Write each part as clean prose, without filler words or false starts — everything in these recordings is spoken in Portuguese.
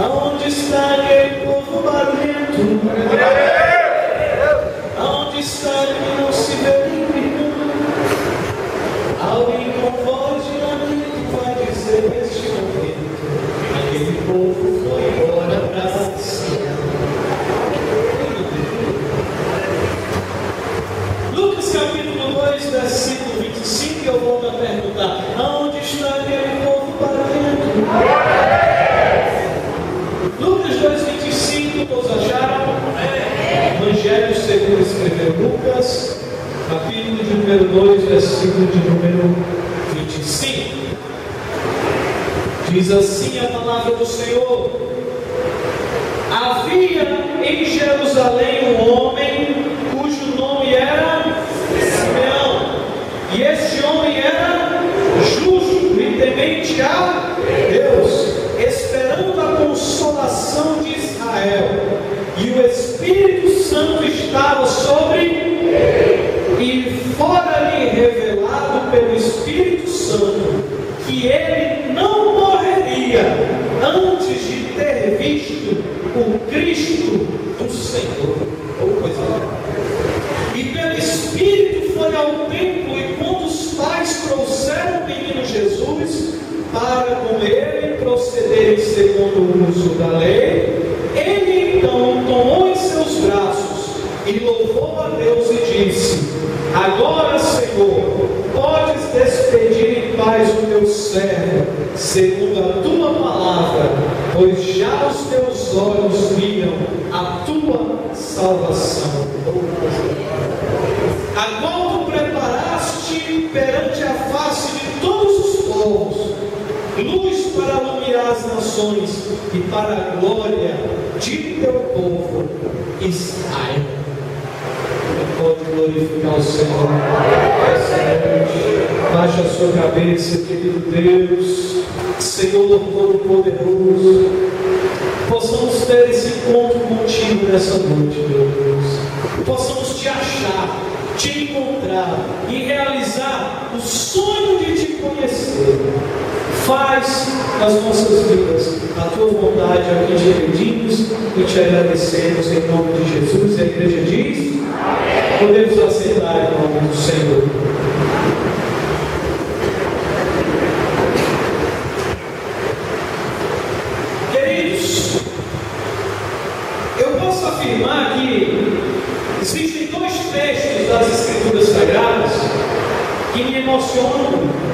Aonde está aquele povo barulhento? Aonde está que não se vê ninguém? Alguém com voz de lamento vai dizer neste momento: aquele povo foi embora para Sião. Lucas capítulo 2, versículo 25, eu volto a perguntar: aonde está aquele povo barulhento? Lucas 2,25, todos acharam? Evangelho segundo escreveu Lucas, capítulo de número 2, versículo de número 25. Diz assim a palavra do Senhor: havia em Jerusalém um homem cujo nome era Simeão, e este homem era justo e temente a Deus, esperando a consolação de Israel, e o Espírito Santo estava sobre ele, e fora-lhe revelado pelo Espírito Santo que ele não morreria antes de ter visto o Cristo do Senhor. Ou coisa lá. E pelo Espírito foi ao templo, e quando os pais trouxeram o menino Jesus para com ele procederem segundo o uso da lei, ele então tomou em seus braços e louvou a Deus e disse: agora, Senhor, podes despedir em paz o teu servo, segundo a tua palavra, pois já os teus olhos viram a tua salvação, a qual tu preparaste perante a face de todos os povos, luz para iluminar as nações e para a glória de teu povo Israel. Pode glorificar o Senhor. Baixe a sua cabeça, querido Deus, Senhor Todo-Poderoso. Possamos ter esse encontro contigo nessa noite, meu Deus. Possamos te achar, te encontrar e realizar o sonho de te conhecer. Faz nas nossas vidas a tua vontade, é o que te pedimos e te agradecemos em nome de Jesus. E a igreja diz: amém. Podemos aceitar em nome do Senhor. Queridos, eu posso afirmar que existem dois textos das Escrituras Sagradas que me emocionam.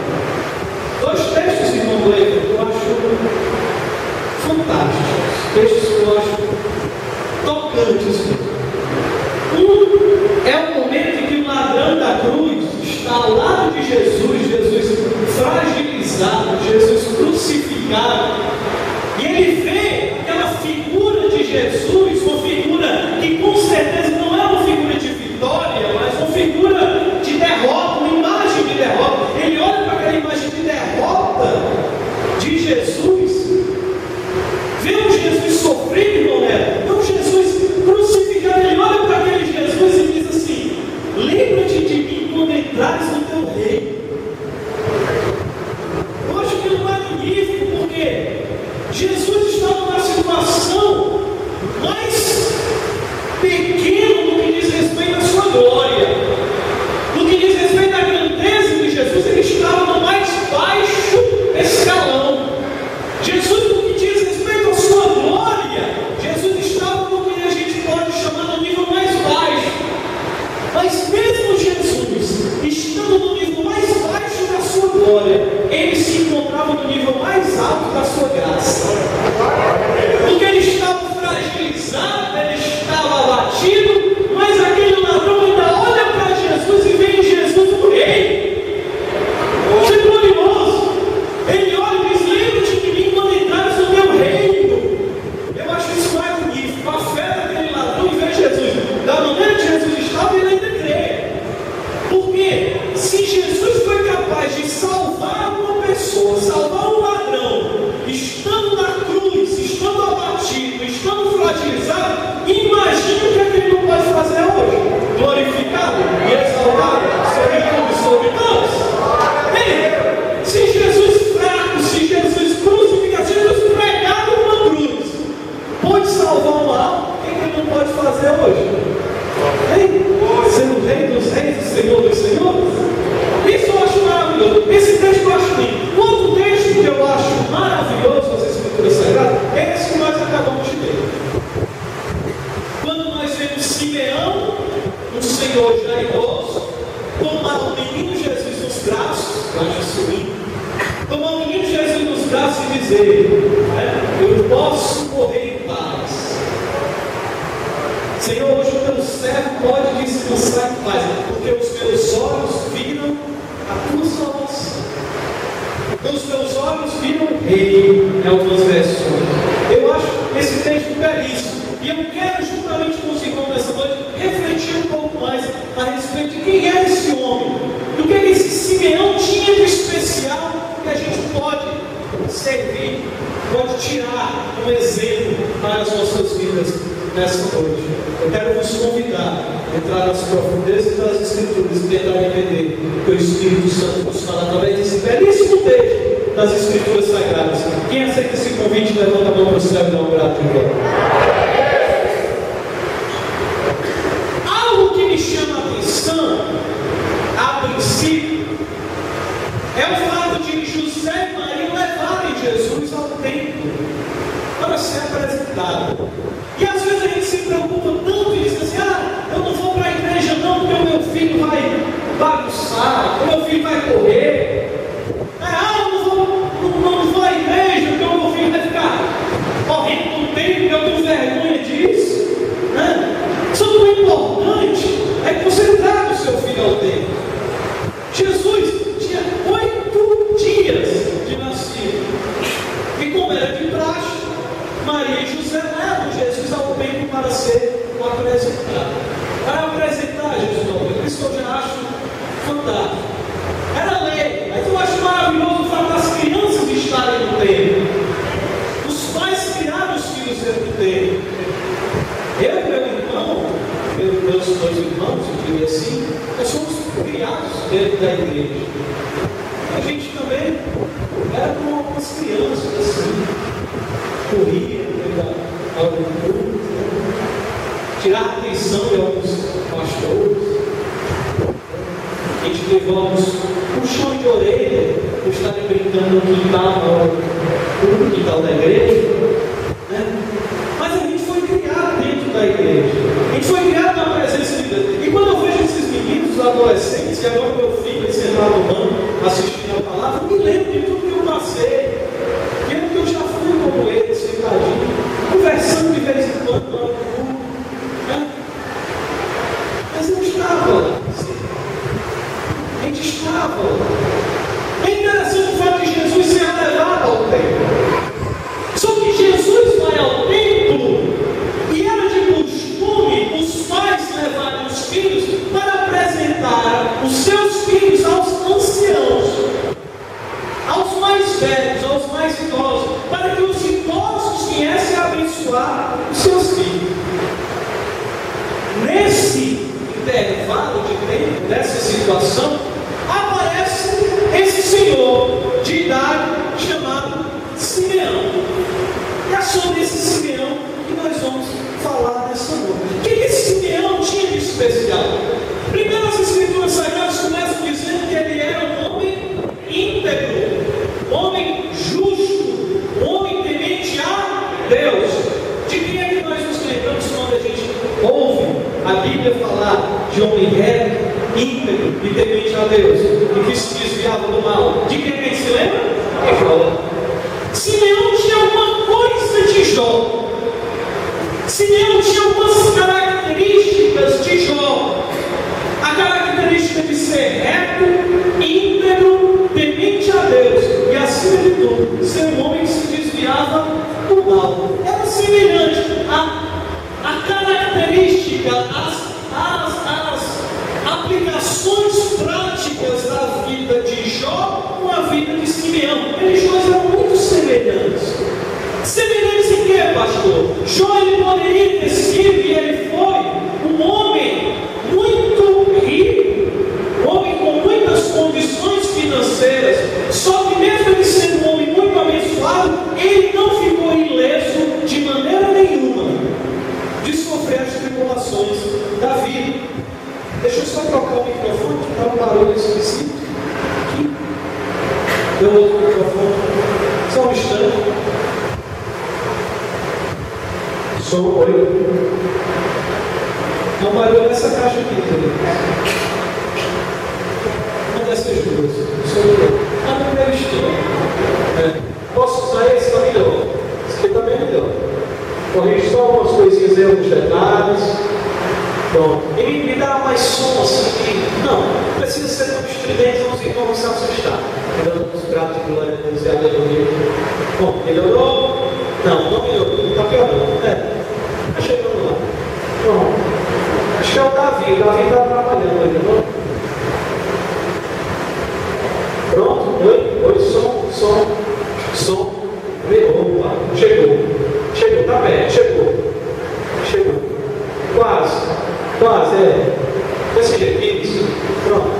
Dois textos que vão ler que eu acho fantásticos, textos que eu acho tocantes. Um é o momento em que o ladrão da cruz está ao lado de Jesus, Jesus fragilizado, Jesus crucificado, e ele vê aquela figura de Jesus, uma figura que com certeza não é uma figura de vitória, mas uma figura de derrota, uma imagem de derrota. Ele olha para aquela imagem de derrota de Jesus, vê um Jesus sofrido, não é? Vê um Jesus crucificado. Ele olha para aquele Jesus e diz assim: lembra-te de mim quando entrares no teu reino. Eu acho que é magnífico, porque Jesus estava numa situação mais pequena no que diz respeito à sua glória, no que diz respeito à grandeza de Jesus. Ele estava no mais baixo escalão. Jesus, no que diz respeito à sua glória, Jesus estava no que a gente pode chamar no nível mais baixo. Mas mesmo Jesus, estando no nível mais baixo da sua glória, ele se encontrava no nível mais alto da sua graça. Porque ele estava fragilizado, ele estava abatido, mas aquele ladrão ainda olha para Jesus e vê em Jesus o rei. Isso é glorioso. Ele olha e diz: lembra-te de mim quando entrares no teu reino. Eu acho isso magnífico. A fé daquele ladrão e vê Jesus. Da maneira que Jesus estava, ele ainda crê. Porque se Jesus foi capaz de salvar uma pessoa, salvar um ladrão, estando na Eu acho isso lindo. Tomar o menino Jesus nos braços e dizer, eu posso morrer em paz. Senhor, hoje o teu servo pode descansar em paz, porque os meus olhos viram a tua salvação. Os meus olhos viram o Rei, em algumas versões. Eu acho esse texto belíssimo. E eu quero, juntamente com os irmãos nessa noite, refletir um pouco mais a respeito de quem é esse homem, do que esse Simeão tinha de especial que a gente pode servir, pode tirar um exemplo para as nossas vidas nessa noite. Eu quero vos convidar a entrar nas profundezas das Escrituras e tentar entender o que o Espírito Santo nos fala através desse belíssimo texto das Escrituras Sagradas. Quem aceita esse convite, levanta a mão para o céu e dá um grato de glória. Algo que me chama a atenção, a princípio, é o fato de José e Maria levarem Jesus ao templo para ser apresentado. E às vezes a gente se preocupa tanto e diz assim, eu não vou para a igreja não, porque o meu filho vai bagunçar, o meu filho vai correr. Eu não vou à igreja, porque o meu filho vai ficar correndo no templo, porque eu tenho vergonha disso. Só que o importante é que você traga o seu filho ao templo. Jesus tinha 8 dias de nascido. E como era de praxe, Maria e José levam Jesus ao templo para ser apresentado. Para apresentar Jesus ao templo. Isso eu já acho fantástico. Era lei. Mas eu acho maravilhoso o fato das crianças estarem no templo. Os pais criaram os filhos dentro do templo. Eu e meu irmão, meus 2 irmãos, eu diria assim, nós somos criados dentro da igreja. A gente também era como algumas crianças assim, corria para algum grupo, tirar a atenção de alguns pastores. A gente levou uns puxão de orelha por estarem brincando no quintal da igreja. Mas a gente foi criado dentro da igreja. A gente foi criado na presença de Deus. E quando eu vejo esses meninos, os adolescentes, e agora meu filho sentado no banco, assistindo a palavra, eu me lembro de tudo que eu passei. Lembro que eu já fui como ele, sentadinho, conversando de vez em quando. Mas eu estava lá. A gente estava lá. É interessante o fato de Jesus ser levado ao templo. Só que Jesus vai ao templo e era de costume os pais levarem os filhos para apresentar os seus filhos aos anciãos, aos mais velhos, aos mais idosos, para que os idosos viessem a abençoar os seus filhos. Nesse intervalo de tempo, nessa situação, aparece esse senhor de idade chamado Simeão. E é sobre esse Simeão que nós vamos falar nessa noite. O que esse Simeão tinha de especial? Primeiro, as Escrituras Sagradas começam dizendo que ele era um homem íntegro, um homem justo, um homem temente a Deus. De quem é que nós nos lembramos quando a gente ouve a Bíblia falar de homem reto, íntegro e temente a Deus, e que se desviava do mal? De quem é que a gente se lembra? De Jó. Simeão tinha uma coisa de Jó. Simeão tinha algumas características de Jó. A característica de ser reto, íntegro, temente a Deus e, acima de tudo, ser um homem que se desviava do mal. Era semelhante a característica, as aplicações práticas da vida de Jó com a vida de Simeão. Eles dois eram muito semelhantes. Semelhantes em quê, pastor? Jó, ele poderia ter sido, e ele foi, um homem muito rico, um homem com muitas condições financeiras. Só que mesmo ele sendo um homem muito abençoado, ele não ficou ileso de maneira nenhuma de sofrer as tribulações da vida. Deixa eu só trocar o microfone, que está um barulho esquisito. Aqui. Deu outro microfone. Só um instante. Som, oi. Não barulho nessa caixa aqui, entendeu? Uma dessas duas. Som. sempre estridente, vamos ver como se assustar. Dando uns pratos de glória a Deus e aleluia. Bom, melhorou? Não melhorou, está piorando. Está chegando lá. Bom, acho que é o Davi está trabalhando aí, não? Pronto? Oi, som. Opa, chegou, tá bem, chegou. Quase, Desse jeito, isso. Pronto.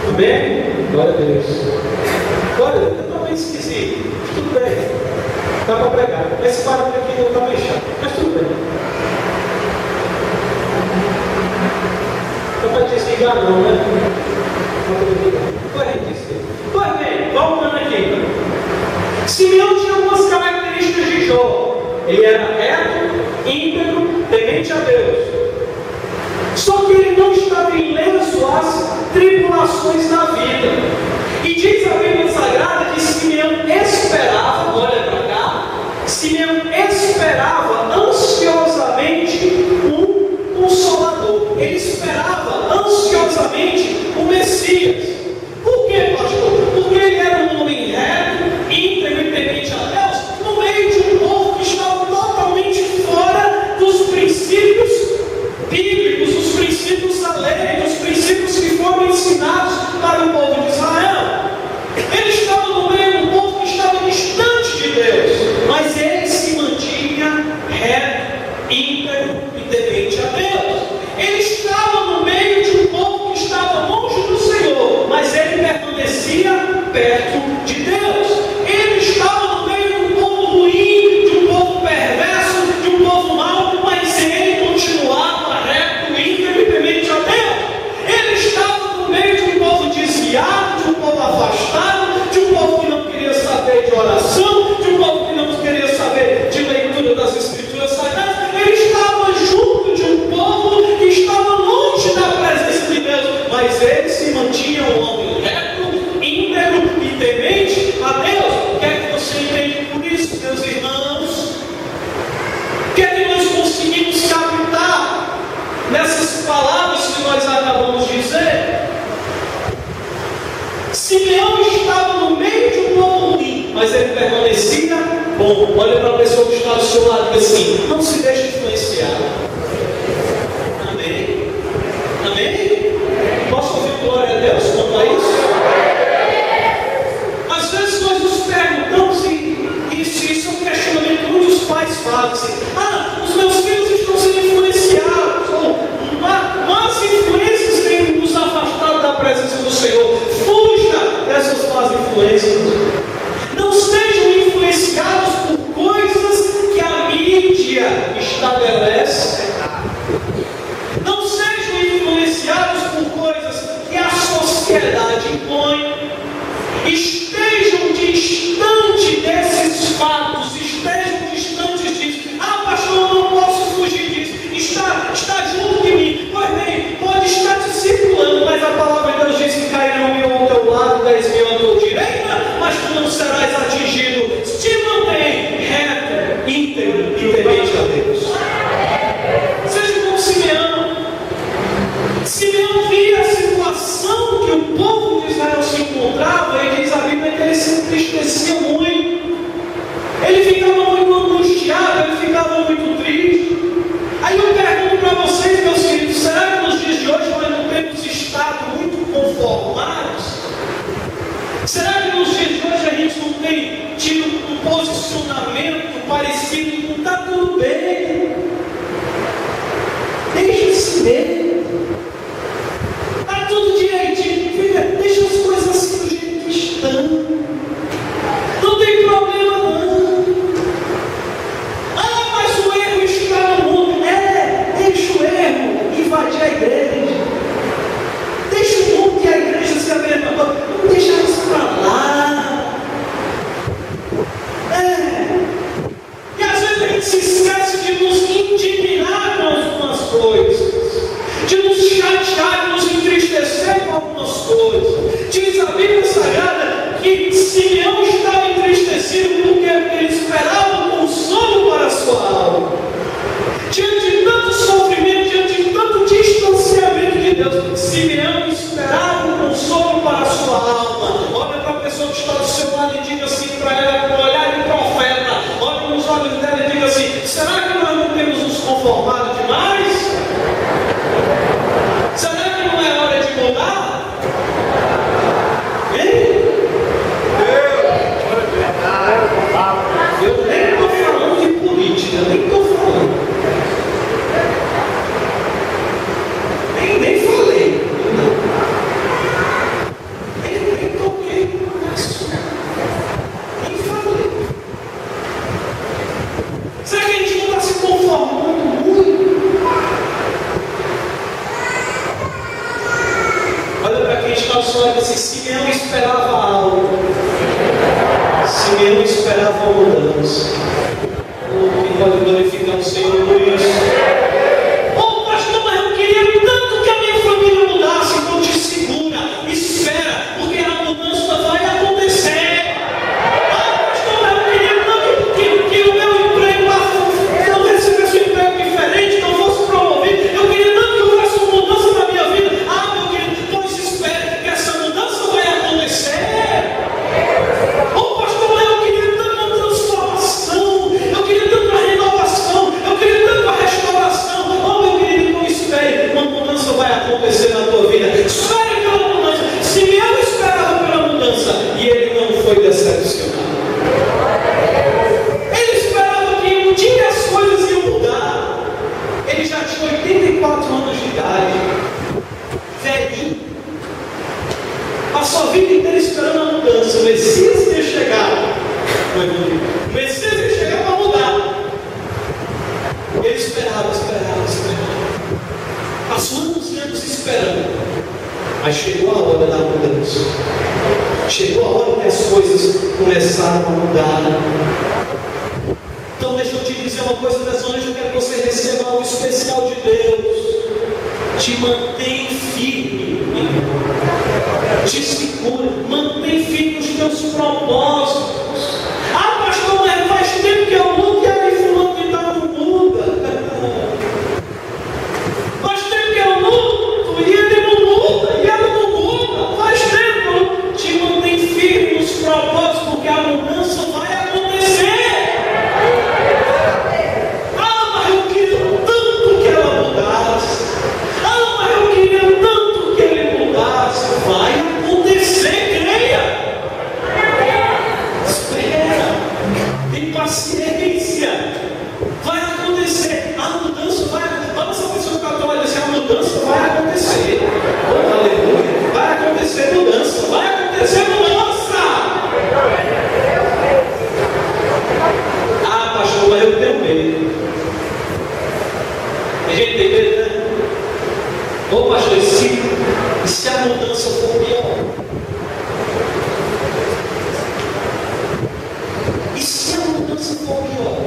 Amém? Glória a Deus. Glória a Deus, é totalmente esquisito. Tudo bem. Dá para pregar. Esse barulho aqui não está meio chato, mas tudo bem. Não vai desligar não, né? Pois bem, voltando aqui. Simeão tinha algumas características de Jó. Ele era reto, íntegro, temente a Deus. Só que ele não estava ileso às tribulações da vida. E diz a Bíblia Sagrada que Simeão esperava, olha para cá, Simeão esperava ansiosamente um Consolador. Ele esperava ansiosamente o Messias. Por quê, pastor? Porque ele era um homem reto, íntegro e temente a Deus, no meio de um povo que estava totalmente fora dos princípios bíblicos, os princípios da lei, os princípios que foram ensinados para o povo de Israel. Ele estava no meio de um povo que estava distante de Deus, mas ele se mantinha reto, íntegro e temente a Deus. Ele estava no meio de um povo que estava longe do Senhor, mas ele permanecia perto de Deus. Ele estava no meio de um povo ruim, de um povo perverso, de um povo mau, mas ele continuava reto, íntegro e temente a Deus. Ele estava no meio de um povo desviado, de um povo afastado, de um povo que não queria saber de oração, de um povo que não queria saber de leitura das Escrituras Sagradas. Ele estava junto de um povo que estava longe da presença de Deus, mas ele se mantinha um homem reto, íntegro e temente a Deus. O que é que você entende por isso, meus irmãos? O que é que nós conseguimos captar nessas palavras que nós acabamos de dizer? Simeão estava no meio de um povo ruim, mas ele permanecia bom. Olha para a pessoa que está do seu lado e diz assim: não se deixe influenciar. Amém? Amém? Posso ouvir glória a Deus quanto a isso? Às vezes nós nos perguntamos, e isso é um questionamento que muitos pais fazem: os meus filhos estão sendo influenciados, ou más influências têm nos afastado da presença do Senhor. Fuja dessas más influências. Não sejam influenciados por coisas que a mídia estabelece. Não sejam influenciados por coisas que a sociedade impõe. Estejam distante desses fatos, estejam distantes disso. Pastor, eu não posso fugir disso. Está junto de mim. Pois bem, pode estar discipulando, mas a palavra de Deus diz que cairão 1000 ao teu lado, 10.000 à tua direita, mas tu não serás atingido. Te mantém reto, íntegro e temente a Deus. Seja como Simeão. Simeão via a situação que o povo de Israel se encontrava, e diz a Bíblia Simeão esperava um consolo para a sua alma. Olha para a pessoa que está do seu lado e diga assim para ela, com o olhar de profeta, olha nos olhos dela e diga assim: será que nós não temos nos conformado demais? Será que não é hora de mudar? Hein? Eu nem estou falando de política, nem estou falando. Nem falei. Nem toquei no assunto. Nem falei. Será que a gente não está se conformando muito? Olha para quem está ao seu lado e diz assim: Simeão esperava algo. Simeão esperava mudança. Quem pode glorificar o Senhor por isso? Oh, pastor, mas eu queria tanto que a minha família mudasse. Então te segura, espera, porque a mudança vai acontecer. Ah, pastor, mas eu queria tanto que o meu emprego eu recebesse um emprego diferente, que eu fosse promovido. Eu queria tanto que houvesse uma mudança na minha vida. Ah, meu querido, pois espere, que essa mudança vai acontecer. Oh, pastor, mas eu queria tanto uma transformação, eu queria tanto uma renovação, eu queria tanto uma restauração. Oh, meu querido, não espere, uma mudança vai acontecer na tua vida. Espere pela mudança. Simeão esperava pela mudança e ele não foi decepcionado. Ele esperava que um dia as coisas iam mudar. Ele já tinha 84 anos de idade, velhinho. Passou a vida inteira esperando a mudança. O Messias ia chegar. O Messias ia chegar para mudar. Ele esperava. Passou anos e anos esperando. Mas chegou a hora da mudança. Chegou a hora que as coisas começaram a mudar. Então deixa eu te dizer uma coisa nessa noite. Eu quero que você receba algo especial de Deus. Te mantém firme, te segura, mantém firme os teus propósitos. Ah, pastor, mas faz tempo que eu luto e aí fulano de tal não muda. Faz tempo que eu luto e ele não muda, e ela não muda. Faz tempo. Te mantém firme nos propósitos, porque a mudança vai acontecer. Ah, mas eu queria tanto que ela mudasse. Ah, mas eu queria tanto que ele mudasse. Vai acontecer, creia. Espera. Tem paciência. Vai acontecer. A mudança vai acontecer. Olha essa pessoa que está olhando assim: a mudança vai acontecer. Oh, aleluia. Vai acontecer mudança. Vai acontecer mudança. Ah, pastor, mas eu tenho medo. A gente tem medo, né? Ô pastor, e se a mudança for pior? E se a mudança for pior?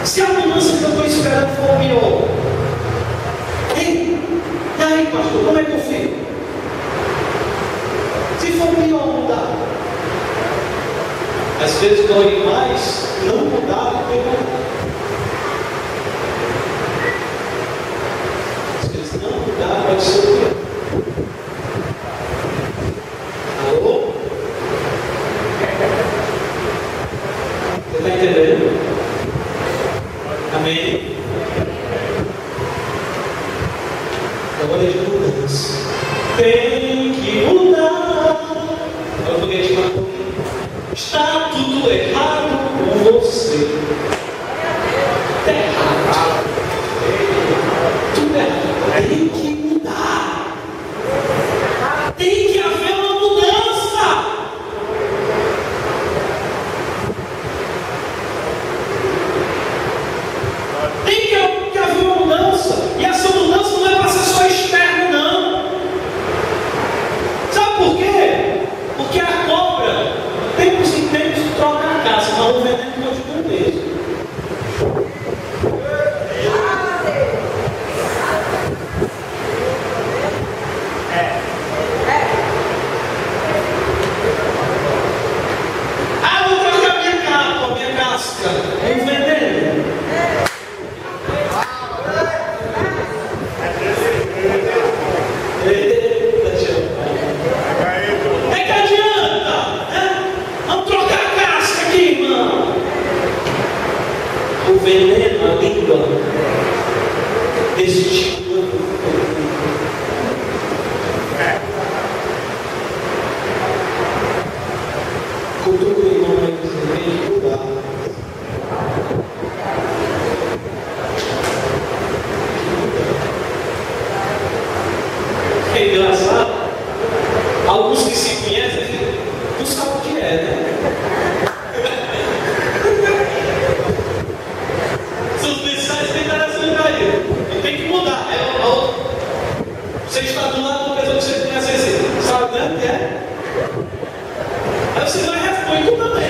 Se a mudança que eu estou esperando for pior? Ei, e aí pastor, como é que eu fico? Se for pior mudar? Às vezes dói mais não mudar do que mudar. Pode ser o quê? Alô? Você está entendendo? Amém? Agora é de mudança. Tem que mudar. Agora eu vou te falar um pouquinho. Está tudo errado com você. Está errado. Tudo errado. Tem que mudar. Tem que haver uma mudança. Tem que haver uma mudança. E essa mudança não é para ser só externa, não. Sabe por quê? Porque a cobra, tempos em tempos, troca a casa, mas o veneno continua o mesmo. substitua. Cutuca o irmão aí, você tem que mudar. É engraçado. Alguns que se conhecem, não sabem o que é, né? Seus mensagens têm interessante aí. E tem que mudar. Você está do lado de uma pessoa que você conhece assim, sabe, né? Que é? Aí você vai e responde, tu também.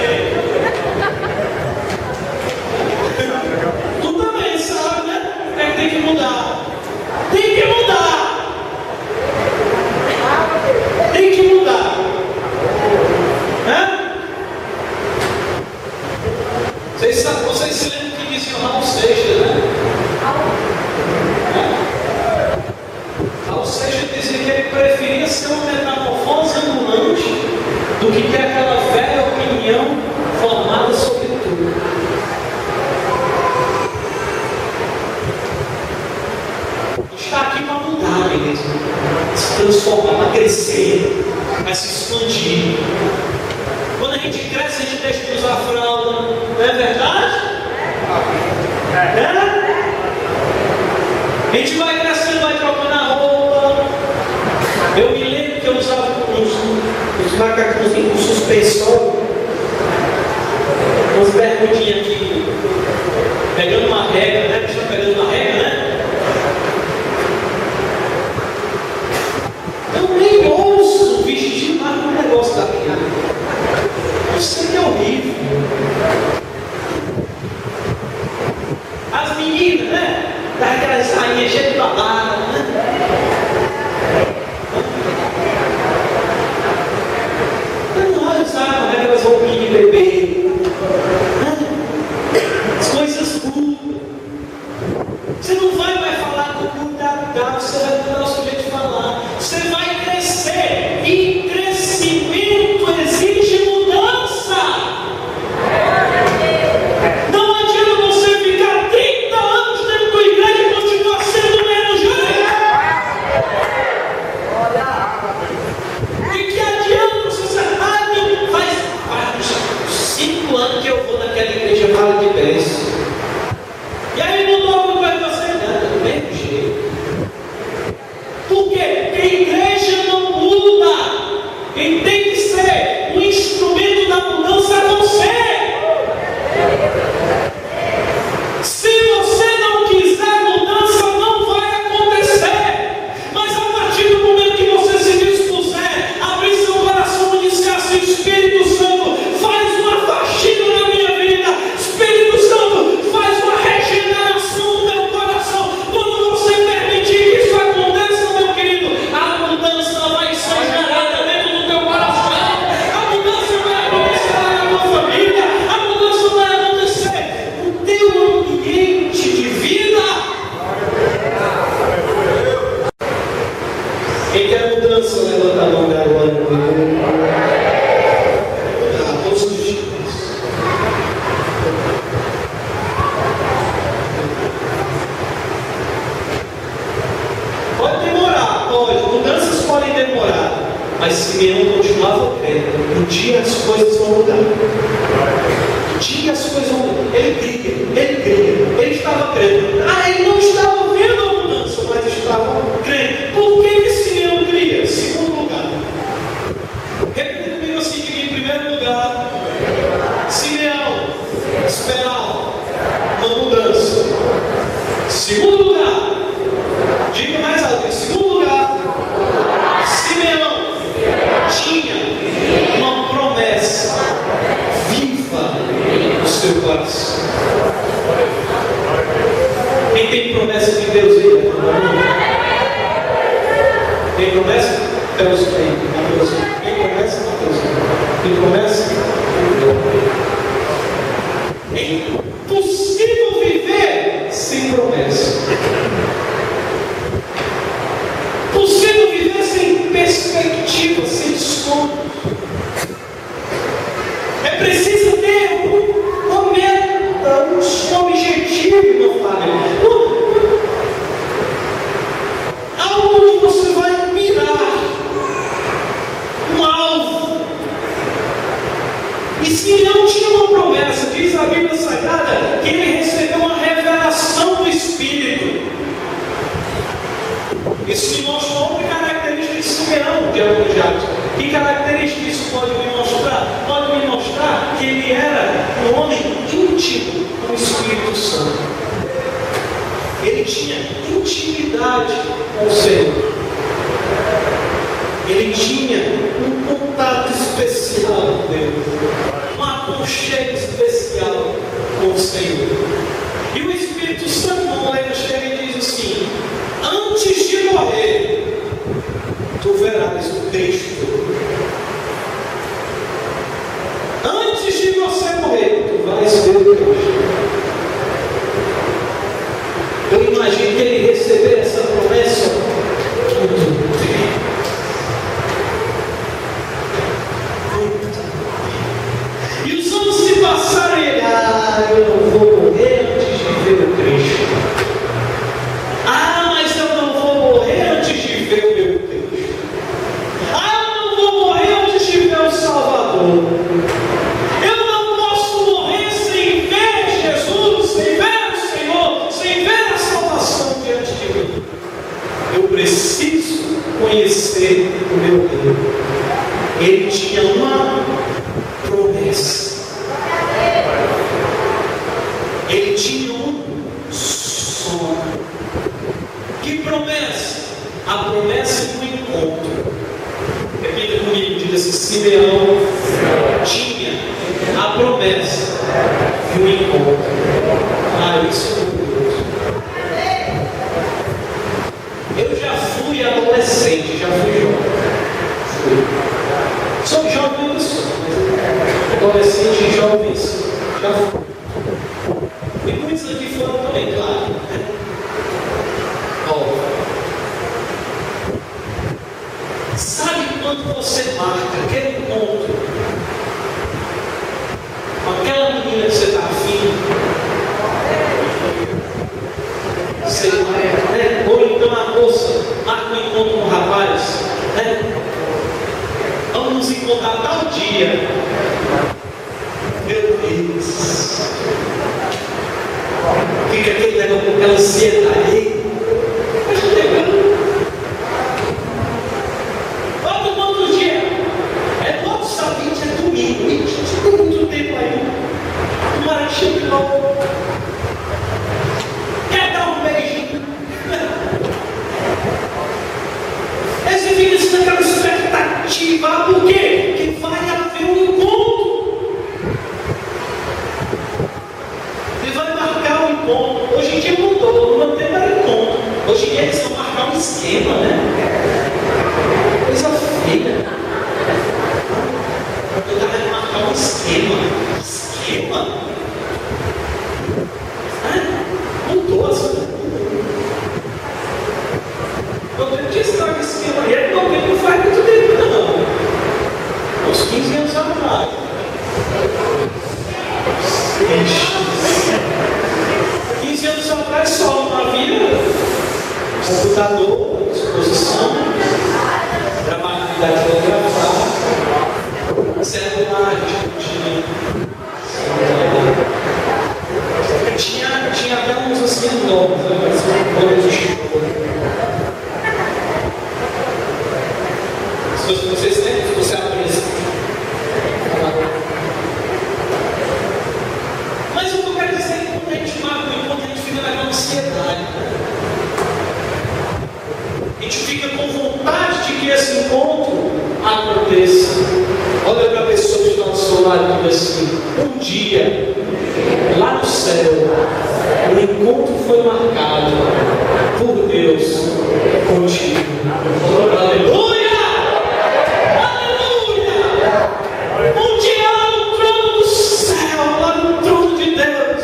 Tu também sabe, né? É que tem que mudar. Tem que mudar. Tem que mudar. Né? Vocês se lembram que dizia o Raul Seixas, né? Raul Seixas dizia que ele preferia ser uma metamorfose ambulante do que ter aquela velha opinião formada sobre tudo. Está aqui para mudar mesmo, se transformar, para crescer, para se expandir. Quando a gente cresce, a gente deixa de usar fralda, não é verdade? É? A gente vai crescendo, vai trocando a roupa. Eu me lembro que eu usava uns macaquinhos com suspensório, umas bermudinhas aqui, pegando uma régua, né? Está pegando uma régua, né? Eu nem ouço vestir mais um negócio daquele. Eu sei que é horrível. As meninas, né? Daquelas sainhas cheias de babada, né? Eu não olho, sabe? Aquelas roupinhas de bebê. As coisas mudam. Você não vai mais falar com cuidado, você vai mudar o seu jeito de falar. Você vai crescer. E crescimento exige mudança. Não adianta você ficar 30 anos dentro da igreja e continuar sendo do mesmo jeito. E que adianta você ser faz 5 anos que eu vou naquela igreja Vale de Bênção. E aí mudou alguma coisa pra você? Não, do mesmo jeito. Por quê? Porque a igreja não muda. Quem tem que ser um instrumento da mudança é você. Se você não quiser mudança, não vai acontecer. Mas a partir do momento que você se dispuser, abrir seu coração e disser assim: Espírito Santo, faz uma faxina na minha vida. Espírito Santo, faz uma regeneração no meu coração. Quando você permitir que isso aconteça, meu querido, a mudança vai ser gerada dentro do teu coração. A mudança vai acontecer lá na tua família. A mudança vai acontecer no teu ambiente de vida. Quem quer mudança, levanta a mão, garoto. Todos os dias. Pode demorar, pode. Mudanças podem demorar. Mas Simeão continuava crendo. Um dia as coisas vão mudar. Um dia as coisas vão mudar. Ele cria. Ele estava crendo. Ele não estava vendo a mudança, mas estava crendo. Por que Simeão cria? Segundo lugar. Repita comigo assim: em primeiro lugar, Simeão esperava uma mudança. Segundo lugar, diga mais alto: em segundo lugar, Simeão tinha uma promessa viva no seu coração. Quem tem promessa de Deus aí? Tem promessa? Deus tem. Quem promessa? Deus tem. Quem promessa? É impossível viver sem promessa. Possível viver sem perspectiva, sem sonho. É preciso ter uma meta, um objetivo, meu Pai. Isso me mostra outra característica de Simeão, de Jacques. Que característica isso pode me mostrar? Pode me mostrar que ele era um homem íntimo com o Espírito Santo. Ele tinha intimidade com o Senhor. Ele tinha um contato especial com Deus, um aconchego especial com o Senhor. E o Espírito Santo, no Lema Xere, diz assim: antes de morrer, tu verás o Cristo. Antes de você morrer, tu vais ver o Cristo. Eu imagino que ele receber essa promessa muito tempo. E os anos se passaram e ele, eu não vou morrer antes de ver o Cristo. Mas eu não vou morrer antes de ver o meu Cristo. Eu não vou morrer antes de ver o Salvador. Eu não posso morrer sem ver Jesus, sem ver o Senhor, sem ver a salvação diante de mim. Eu preciso conhecer o meu Deus. Ele tinha uma promessa. Ele tinha um sonho. Que promessa? A promessa do encontro. Repita comigo, diga assim: Simeão tinha a promessa do encontro. Isso é maravilhoso. Eu já fui adolescente, já fui jovem. Sou jovem, adolescente e jovens, já fui. E muitos aqui foram também, claro. Sabe quando você marca aquele encontro com aquela menina que você está afim? Sei lá, né? Ou então a moça marca um encontro com um rapaz, né? Vamos nos encontrar tal dia. Meu Deus. Fica aquele negócio com aquela ansiedade. Mas não tem problema. Volta no outro dia. É no outro sábado, é domingo. A gente tem muito tempo aí. Tomara que chegue logo. Quer dar um beijinho? Aí você fica assim naquela expectativa. Por quê? Que vai haver um encontro. Ele vai marcar um encontro. Hoje em dia mudou, não mantém mais encontro. Hoje em dia eles vão marcar um esquema, né? Coisa feia. Eu tava marcar um esquema. Esquema? Mudou as coisas. Eu tenho que estar com esquema. E ele não faz muito tempo, não. Uns 15 anos atrás. 15 anos atrás só não havia computador, exposição, trabalho de datilografar, celular, tinha até uns assim enormes, se vocês têm, se você abrir assim. Mas o que eu quero dizer é que quando a gente marca o encontro, a gente fica naquela ansiedade. A gente fica com vontade de que esse encontro aconteça. Olha para a pessoa que está ao seu lado e diz assim: um dia, lá no céu, o encontro foi marcado por Deus contigo. Aleluia! Um dia lá no trono do céu, lá no trono de Deus,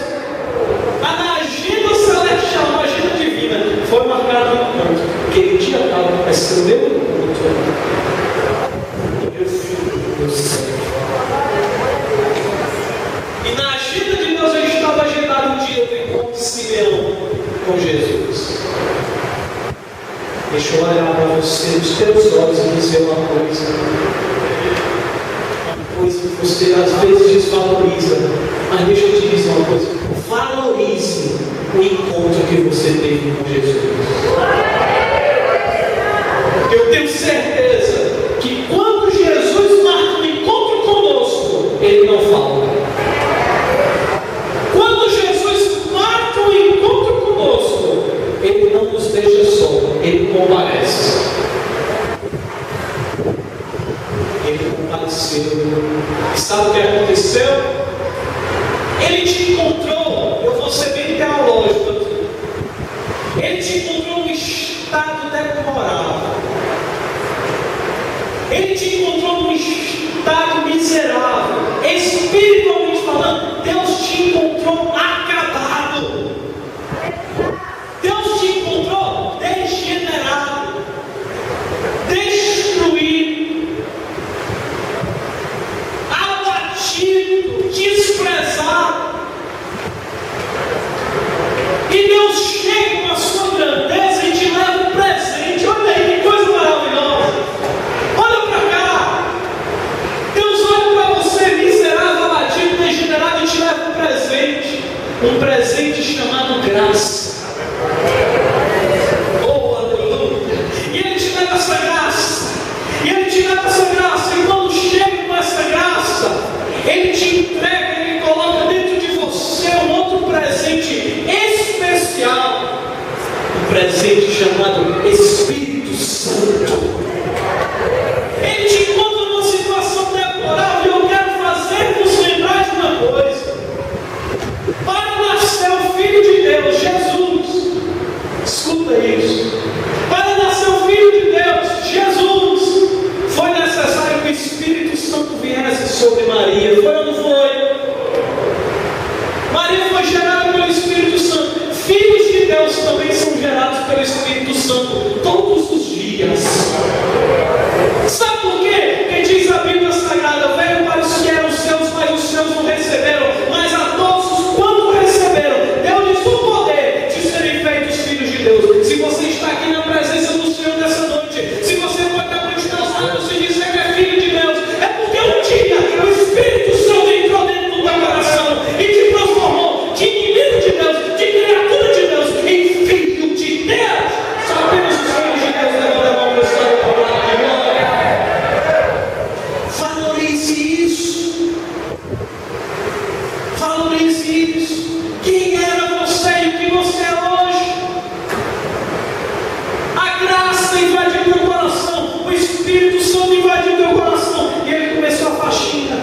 na agenda celestial, na agenda divina, foi marcado um encontro. Aquele dia vai ser o meu encontro. Meu filho do céu. E na agenda de Deus eu estava agendado um dia do encontro de Simeão com Jesus. Deixa eu olhar para você, os teus olhos e dizer uma coisa. Coisa que você às vezes desvaloriza, mas deixa eu te dizer uma coisa: valorize o encontro que você teve com Jesus. veja só, ele comparece. Ele compareceu. E sabe o que aconteceu? Ele te encontrou, eu vou ser bem teológico aqui. Ele te encontrou num estado deplorável. Ele te encontrou num estado miserável. Espiritualmente falando, Deus te encontrou acabado. Deus te encontrou degenerado, destruído, abatido, desprezado. E Deus chega com a sua grandeza e te leva um presente. Olha aí que coisa maravilhosa. Olha para cá. Deus olha para você, miserável, abatido, degenerado, e te leva um presente. Um presente chamado graça. Oh, aleluia. E Ele te leva essa graça. E Ele te leva essa graça. E quando chega com essa graça, Ele te entrega, Ele coloca dentro de você um outro presente especial. Um presente chamado Espírito Santo. Ele te encontra numa situação deplorável. E eu quero fazer-vos lembrar de uma coisa. Para nascer o Filho de Deus, Jesus, escuta isso. Para nascer o Filho de Deus, Jesus, foi necessário que o Espírito Santo viesse sobre Maria. Foi ou não foi? Maria foi gerada pelo Espírito Santo. Filhos de Deus também são gerados pelo Espírito Santo todos os dias. Sabe por quê? Porque diz a Bíblia Sagrada: veio para os que eram seus, mas os seus não receberam. Mas a todos, quando receberam, deu-lhes o poder de serem feitos filhos de Deus. Se você está aqui na presença do Senhor nessa noite, se você pode abrir os teus lábios e dizer que é filho de Deus, é porque um dia o Espírito Santo entrou dentro do teu coração e te transformou de inimigo de Deus, de criatura de Deus, em filho de Deus. Só apenas os filhos de Deus levam a mão para o céu para falar de glória. Valorize isso. Valorize isso. Quem era você e o que você é hoje? A graça invadiu teu coração, o Espírito Santo invadiu teu coração, e ele começou a faxina.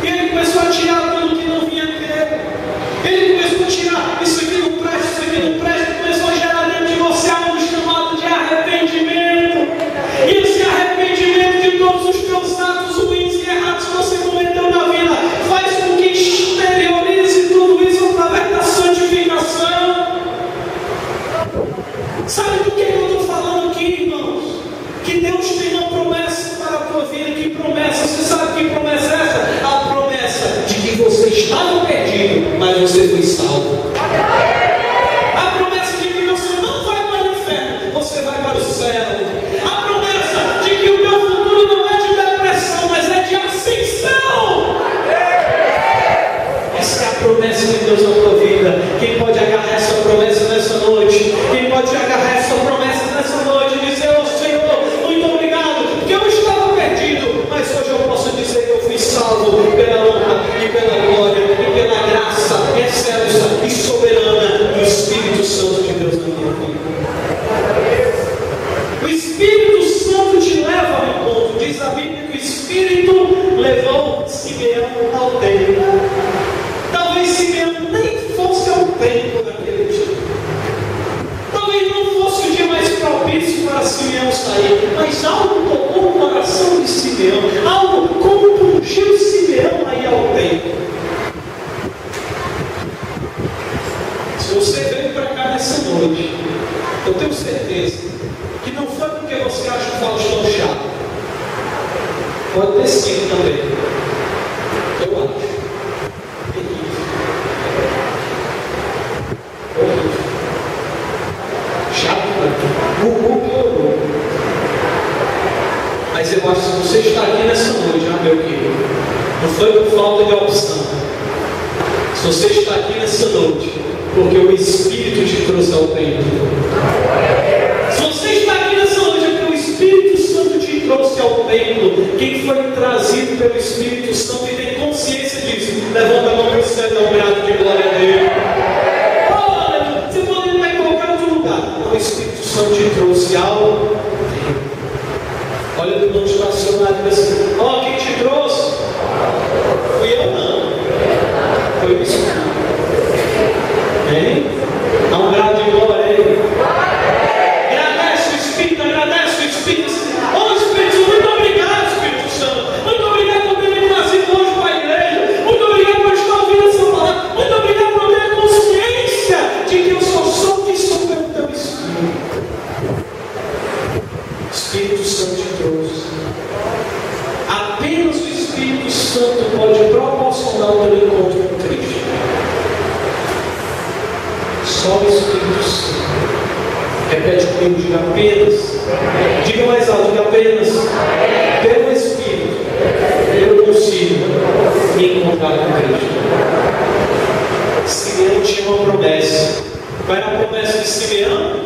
E ele começou a tirar tudo que não vinha dele. Ele começou a tirar isso aqui não presta, isso aqui não presta. Começou a gerar dentro de você algo chamado de arrependimento. E esse arrependimento de todos os teus atos ruins e errados que você cometeu na vida faz com que exteriorize tudo isso através da santificação. Sabe do que eu estou falando aqui, irmãos? Que Deus tem uma promessa para a tua vida. Que promessa? Você sabe que promessa é essa? A promessa de que você estava perdido, mas você foi salvo. A promessa de que você não vai para o inferno, você vai para o céu. A promessa de que o teu futuro não é de depressão, mas é de ascensão. Essa é a promessa de Deus na tua vida. Quem pode agarrar essa promessa nessa noite? Quem pode agarrar essa promessa nessa noite e dizer: oh Senhor, muito obrigado, porque eu estava perdido, mas hoje eu posso dizer que eu fui salvo pela honra e pela glória e pela graça excelsa e soberana do Espírito Santo de Deus na minha vida. O Espírito Santo te leva ao encontro. Diz a Bíblia que o Espírito levou Simeão ao templo. Talvez Simeão nem fosse ao templo naquele dia. Talvez não fosse o dia mais propício para Simeão sair. Mas algo tocou o coração de Simeão. Algo compungiu Simeão a ir ao templo. Se você veio para cá nessa noite, eu tenho certeza que não foi porque você acha o Faustão chato. Pode ter sido também. Eu acho. Chato, Gugu piorou. Mas eu acho que você está aqui nessa noite, meu querido, não foi por falta de opção. Se você está aqui nessa noite, porque o Espírito te trouxe ao templo. Se você está aqui nessa noite, é porque o Espírito Santo te trouxe ao templo. Quem foi trazido pelo Espírito Santo e tem consciência disso, levanta a mão para o céu e dá um grado de glória a Deus. Olha, você pode ir em qualquer outro lugar. o Espírito Santo te trouxe algo. Olha do irmão estacionado e diz assim: ó, quem te trouxe? Fui eu não. Foi o Espírito. Amém? Dá um grado de glória aí. Agradece o Espírito, agradece o Espírito. Ó, Espírito, muito obrigado, Espírito Santo. Muito obrigado por ter me trazido hoje para a igreja. Muito obrigado por estar ouvindo essa palavra. Muito obrigado por ter consciência de que eu sou que sou pelo teu Espírito. O Espírito Santo te trouxe. Apenas o Espírito Santo pode proporcionar o teu encontro com Cristo. Só o Espírito Santo. Repete comigo, diga apenas. Diga mais alto, diga apenas. Pelo Espírito eu consigo me encontrar com Cristo. Simeão tinha uma promessa. Qual era a promessa de Simeão?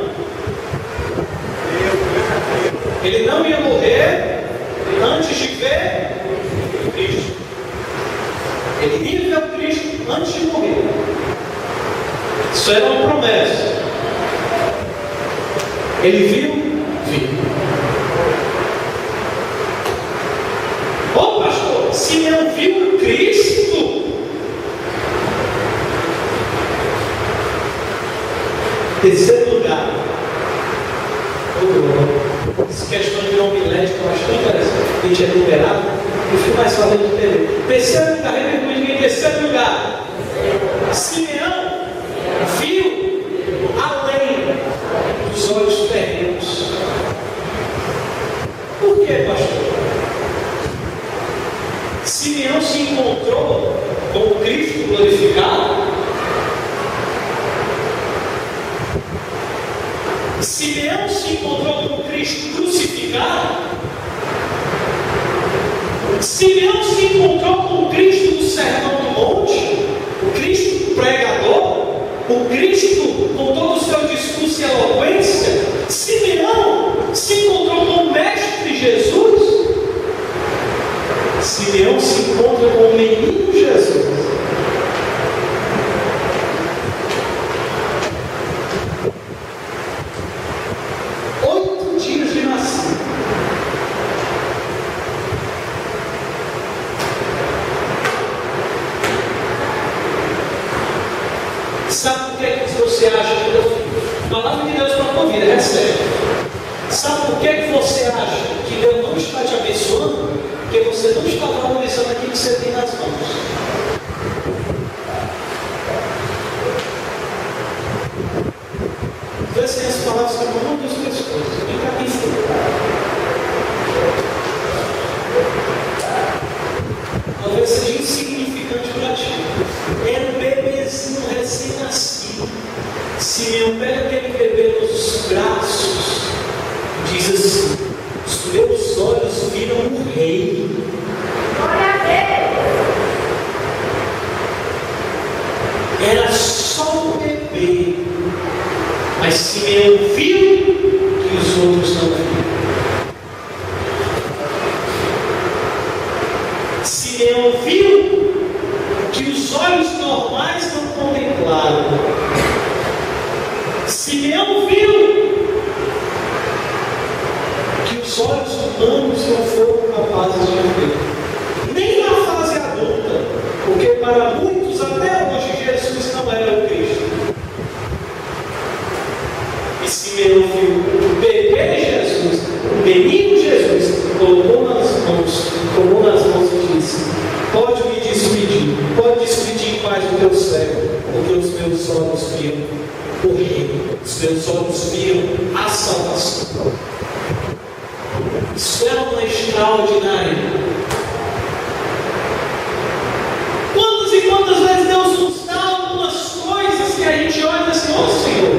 Ele não ia morrer antes de ver Cristo. Ele ia ver o Cristo antes de morrer. Isso era uma promessa. Ele viu? Viu. Ô pastor, Simeão viu Cristo? Terceiro lugar. Essa questão de homilética eu acho tão interessante. A gente é numerado, eu fico mais fácil de entender. Terceiro lugar, repete em terceiro lugar. Simeão viu além dos olhos terrenos. Por que, pastor? Simeão se encontrou com o Cristo glorificado. Simeão se encontrou com o Cristo crucificado. Simeão se encontrou com o Cristo do Sermão do Monte, o Cristo pregador, o Cristo com todo o seu discurso e eloquência. Simeão se encontrou com o Mestre Jesus. Simeão se encontra com o menino Jesus. Sabe por que você acha que Deus... Palavra de Deus para a tua vida, recebe. Sabe por que você acha que Deus não está te abençoando? Porque você não está valorizando aquilo que você tem nas mãos. Talvez tenha as palavras que não Deus pessoas. Vem cá, quem foi? Talvez seja insignificante para ti. É um bebezinho recém-nascido. Simeão pega aquele bebê nos braços e diz assim: os meus olhos viram o rei. Glória a Deus. Era só um bebê, mas Simeão viu que os outros não viram. Simeão viu que os olhos normais não contemplaram. Simeão viu que os olhos humanos não foram capazes de ver. Nem na fase adulta, porque para muitos até hoje Jesus não era o Cristo. E Simeão viu o bebê Jesus, o menino Jesus, tomou nas mãos e disse: pode me despedir, pode despedir em paz do teu servo, porque os meus olhos viram o rei, os meus olhos viram a salvação. Isso é uma extraordinária. Quantas e quantas vezes Deus nos dá algumas coisas que a gente olha assim: ó Senhor,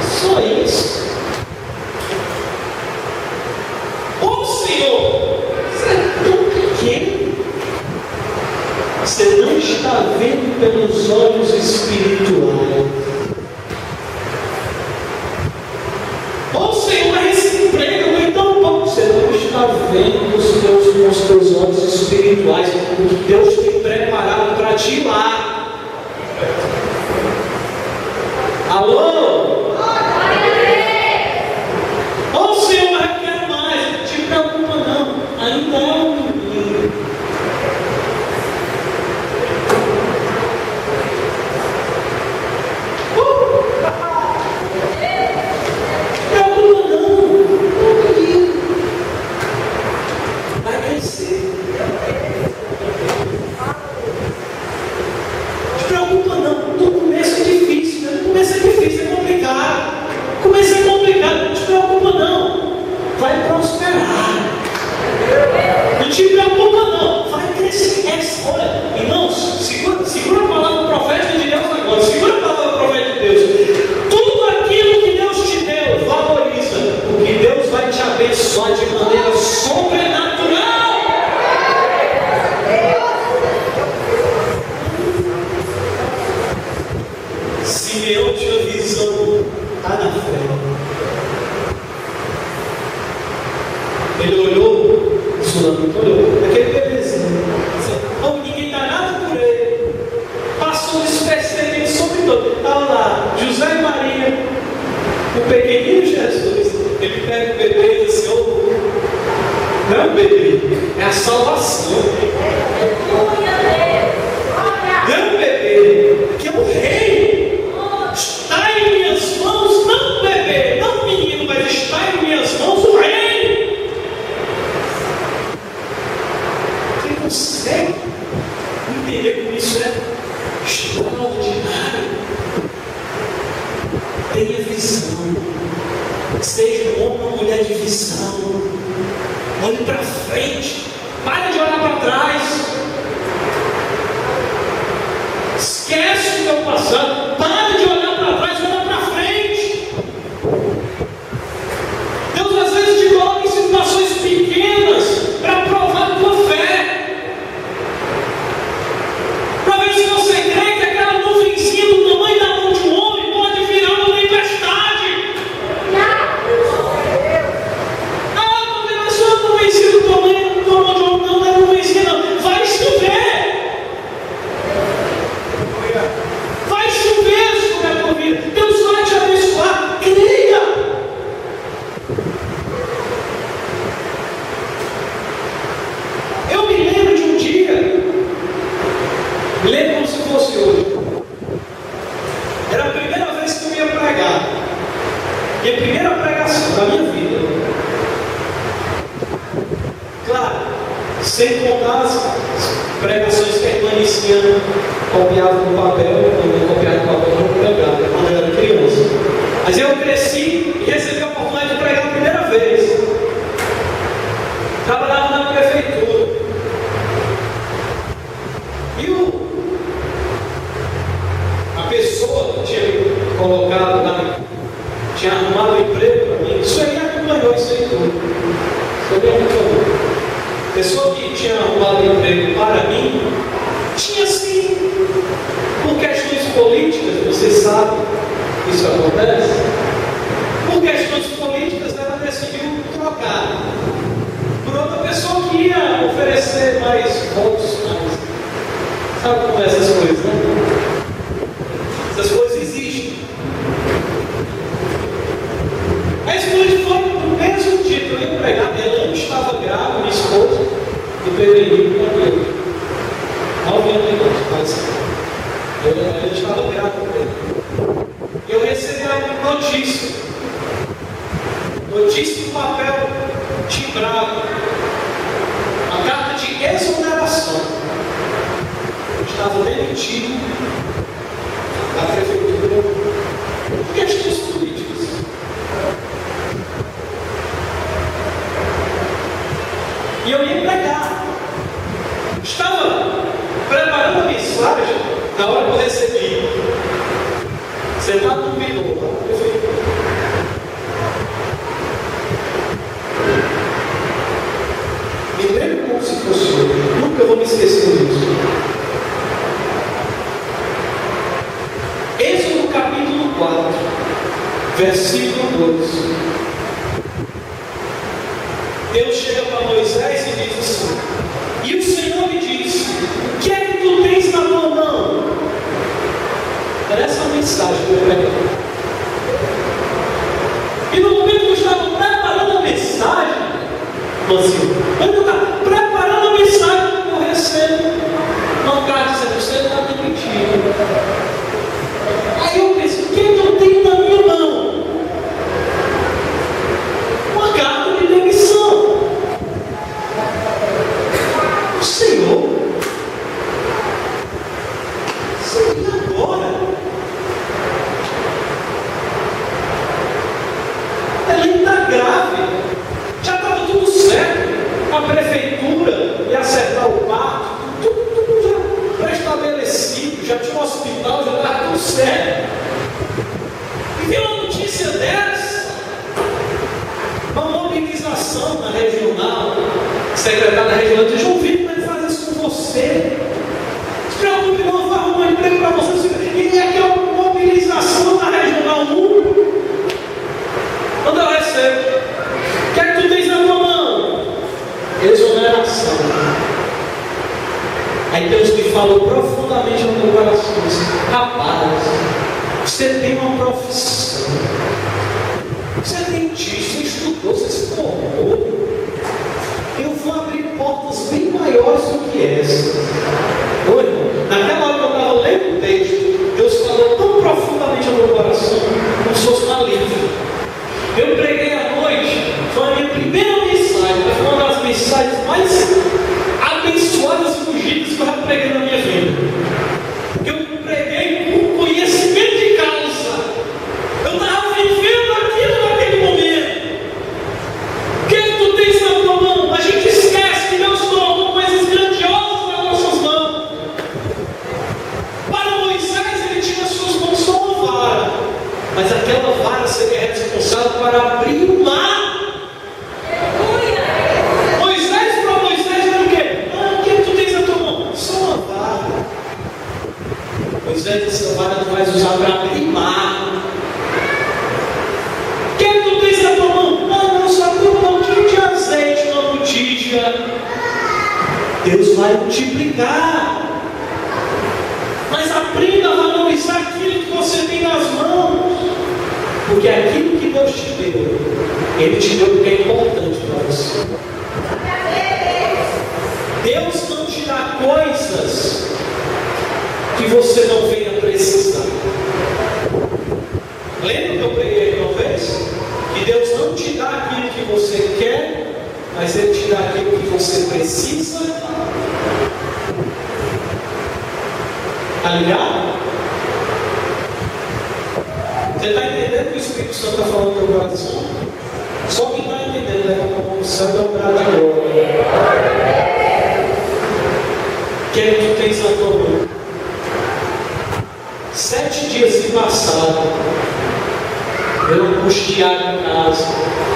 só isso. Ô Senhor, você é tão pequeno. Você não está vendo pelos olhos espirituais. Ô Senhor, mas esse emprego é tão bom. Você não está vendo com os teus olhos espirituais o que Deus tem preparado para ti lá. Alô? Ele olhou, o sulâmbito olhou, aquele bebezinho. Ninguém dá nada por ele. Passou despercebido sobre todo. Estava lá, José e Maria, o pequenino Jesus. Ele pega o bebê e diz assim: não é o bebê, é a salvação. Não é o bebê, que é o rei. Está em minhas mãos, não o bebê, não o menino, mas está em minhas mãos o rei. Você consegue entender como isso é extraordinário? Tenha visão. Seja um homem ou mulher de visão. Olhe para frente. Para de olhar para trás. Esquece o teu passado. Para de olhar para trás. Olha para frente. Deus às vezes te coloca em situações pequenas para provar a tua fé. Para ver se você crê que aquela nuvenzinha do tamanho da mão de um homem pode virar uma tempestade. Do tamanho do mão de homem, não é nuvenzinha, não. Vai chover. Vai chover sobre a tua vida. Deus vai te abençoar. Creia. Eu me lembro de um dia, me lembro como se fosse hoje. Era a primeira vez que eu ia pregar. E a primeira pregação da minha vida. Claro, sem contar as pregações que a irmã Niciana copiava no papel, quando eu copiava no papel, eu não pregava, quando eu era criança. Mas eu cresci e recebi a oportunidade de pregar a primeira vez. Trabalhava na prefeitura. E a pessoa que tinha me colocado tinha arrumado um emprego para mim. Isso aí acompanhou isso aí tudo. Isso aí acompanhou. A pessoa que tinha arrumado emprego para mim, tinha sim, por questões políticas, você sabe, isso acontece, por questões políticas ela decidiu trocar por outra pessoa que ia oferecer mais votos. Sabe como é essas coisas, né? Essas coisas existem. Mas quando foi no mesmo dia que eu ia pregar, ela estava grávida, minha esposa, e preveniu para ele. 9 anos de idade, quase. Ela estava grávida. Eu recebi a notícia do papel timbrado, a carta de exoneração. Eu estava demitido da prefeitura por questões políticas. E eu ia pregar. Estava preparando a mensagem na hora que eu recebi. Sentado no vidor lá na prefeitura. Me lembro como se fosse hoje. Nunca vou me esquecer disso. Êxodo capítulo 4, versículo 2. Deus chega para Moisés e diz assim: e o Senhor me disse: o que é que tu tens na tua mão? Era essa a mensagem que eu preguei. E no momento que eu estava preparando a mensagem, assim, quando eu estava preparando a mensagem, eu recebo uma carta dizendo: você está demitido. Aí eu pensei: o que é que eu tenho na minha mão? Uma carta de demissão. O Senhor, e agora? Ela está grávida. Já estava tudo certo. A prefeitura ia acertar o parto, tudo já pré-estabelecido, já tinha um hospital, já estava tudo certo. E viu uma notícia dessa? Uma mobilização na regional, secretária da regional disse: João Vitor vai fazer isso com você. Se preocupe, não, vai arrumar um emprego para você. E é aquela mobilização na regional 1. Quando eu recebo: o que é que tu tens na tua mão? geração. Aí Deus me falou profundamente no meu coração, disse: rapaz, você tem uma profissão, você é dentista, você estudou, você se formou. Eu vou abrir portas bem maiores do que essa. Oi, irmão, naquela hora que eu estava lendo o texto, Deus falou tão profundamente no meu coração, como se fosse uma livro. Eu preguei à noite, foi a minha primeira mensagem, foi uma das mensagens mais abençoadas e ungidas que eu já preguei na minha vida. Porque eu preguei com conhecimento de causa. Eu estava vivendo aquilo naquele momento. O que tu tens na tua mão? A gente esquece que Deus colocou coisas grandiosas nas nossas mãos. Para Moisés, ele tinha nas suas mãos só uma vara, mas aquela vara seria responsável para abrir o mar. Moisés era o quê? O que tu tens na tua mão? Só uma vara. Moisés, essa vara tu vais usar para abrir mar. O que tu tens na tua mão? Não, só tem um pouquinho de azeite, uma botija. Deus vai multiplicar. Mas aprenda a valorizar aquilo que você tem nas mãos. Porque aquilo que Deus te deu, Ele te deu porque é importante para você. Deus não te dá coisas que você não venha precisar. Lembra que eu preguei uma vez? Que Deus não te dá aquilo que você quer, mas Ele te dá aquilo que você precisa. Está ligado? Você está entendendo o que o Espírito Santo está falando no teu coração? Só quem está entendendo, leva a mão no céu e dá um brado agora. O que é que tu tens na tua mão? 7 dias se passaram, eu angustiado em casa.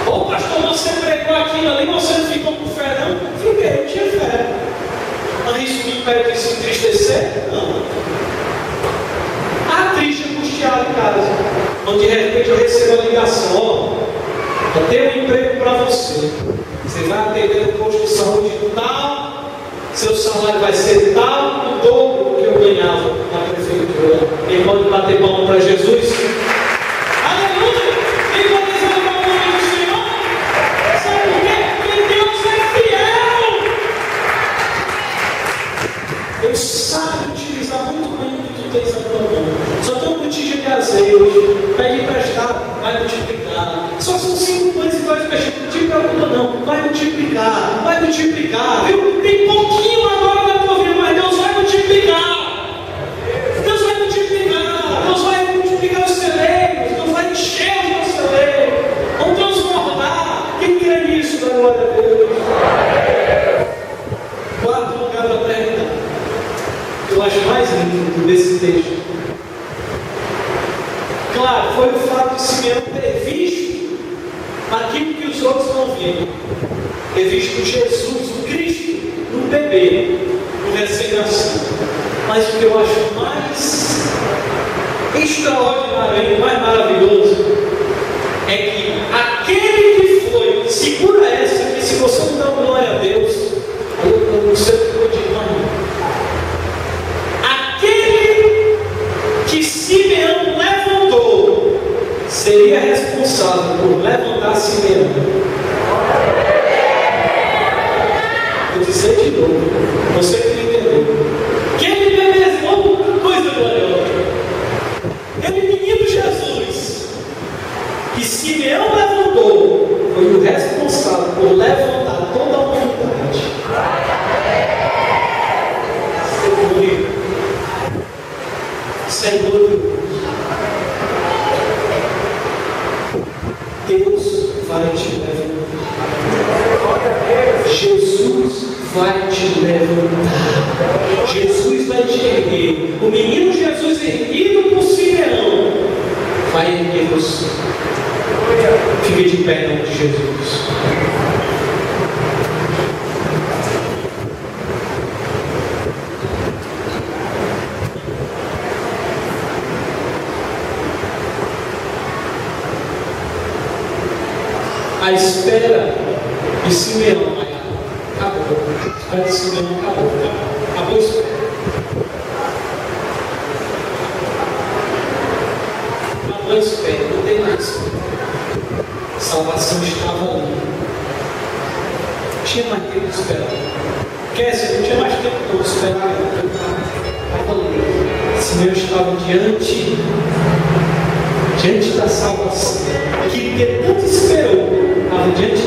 Pastor, você pregou aquilo ali, você não ficou com fé, não? Fiquei, eu tinha fé. Mas isso me impede de se entristecer? Não. Triste, angustiado em casa. Quando de repente eu recebo a ligação: eu tenho um emprego para você. Você vai atender no posto de saúde tal, seu salário vai ser tal, o dobro do que eu ganhava na prefeitura. Quem pode bater palma para Jesus? Aleluia! Quem pode dizer o nome do Senhor? Sabe por quê? Porque Deus é fiel. Deus sabe utilizar muito bem o que tu tens na tua mão. Só tem um botija de azeite, pede emprestado, vai multiplicar. Só são 5 pães e 2 peixes. Não te preocupa não, vai multiplicar, viu? Tem pouquinho agora na tua vida, mas Deus vai multiplicar. Deus vai multiplicar os celeiros, Deus vai encher os teus celeiros, vão transbordar. Quem crê nisso, da glória a Deus? Quarto lugar da terra, eu acho mais lindo desse texto. Claro, foi o fato de Simeão ter visto aquilo que os outros não viram. Ter visto Jesus, o Cristo, no bebê, no recém-nascido. Mas o que eu acho mais extraordinário, mais maravilhoso, é que aquele que foi, segura essa, que se você não dá glória a Deus, eu não sei o que eu digo mais. Aquele que Simeão levantou, seria responsável por levantar Simeão. Vou dizer de novo, você que não entendeu. Quem me bebezou, coisa gloriosa. É o menino Jesus, que Simeão levantou, foi o responsável por levantar toda a humanidade. Senhor, Deus vai te levantar. Jesus vai te levantar. Jesus vai te erguer. O menino Jesus erguido por Simeão vai erguer você. Fique de pé em nome de Jesus. A espera de Simeão acabou. Mas isso não acabou. Acabou isso. Acabou isso, não tem mais. A salvação estava ali. Não tinha mais tempo de esperar. Não tinha mais tempo de esperar. Estava ali. O Senhor estava diante da salvação. Que tanto esperou, estava diante